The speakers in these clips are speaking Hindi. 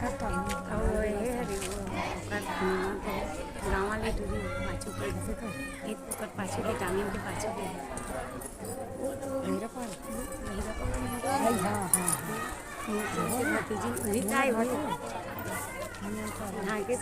गाँव वाले टूरी पाछू के ऐसे कर एक पकड़ पाछू के टांगे के पाछू के हाँ हाँ भतीजी वही चाय हो हाँ के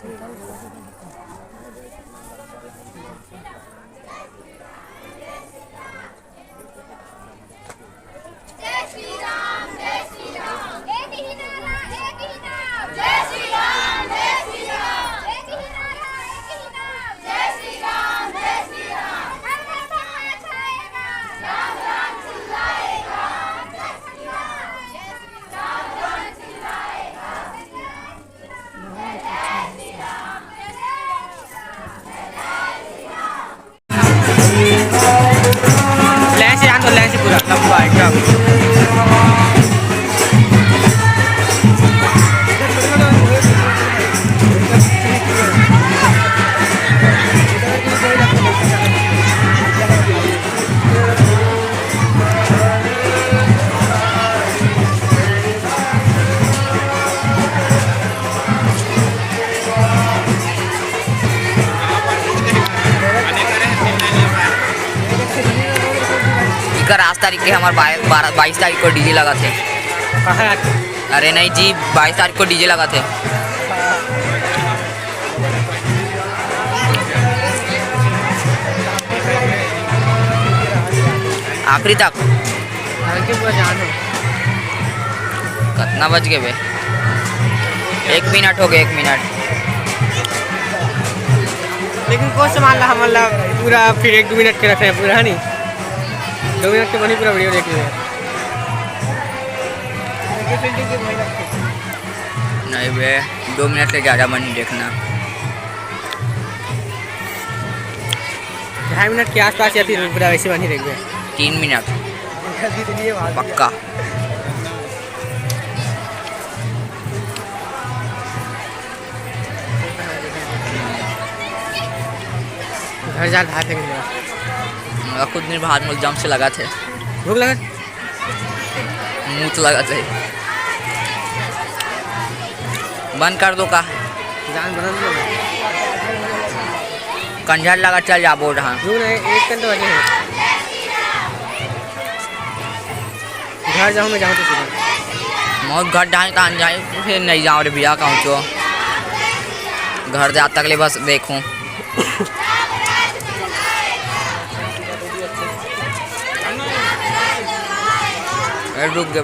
पूरा लंबा एकदम रास्ता तारीख के हमारे 22 तारीख को डीजे लगा थे। अरे नहीं जी 22 तारीख को डीजे लगा थे। आखिरी तक कितना बज गए बे? 1 मिनट हो गए 1 मिनट। लेकिन कौन सामान ला हमारा पूरा फिर 1-2 मिनट के रखे हैं पूरा है नहीं 2 मिनट के बनी पूरा वीडियो देख लिया नहीं बे 2 मिनट से ज़्यादा बनी देखना 2.5 मिनट के आसपास या फिर पूरा वैसे बनी देख 3 मिनट पक्का। घर जा भात लेके खुद मेरे हाथ में जम से लगा थे। भूख लगा मुँह तो लगा थे। बंद कर दो का जान बना कंझर लगा चल जा बोल रहा 1 घंटे बजे हैं घर जाऊँ मैं जाऊँ तो सीधा मैं घर जाए कहाँ जाए फिर नहीं जाऊँ रे भैया कहूँ तो घर जा तक ले बस देखूँ रुक गए।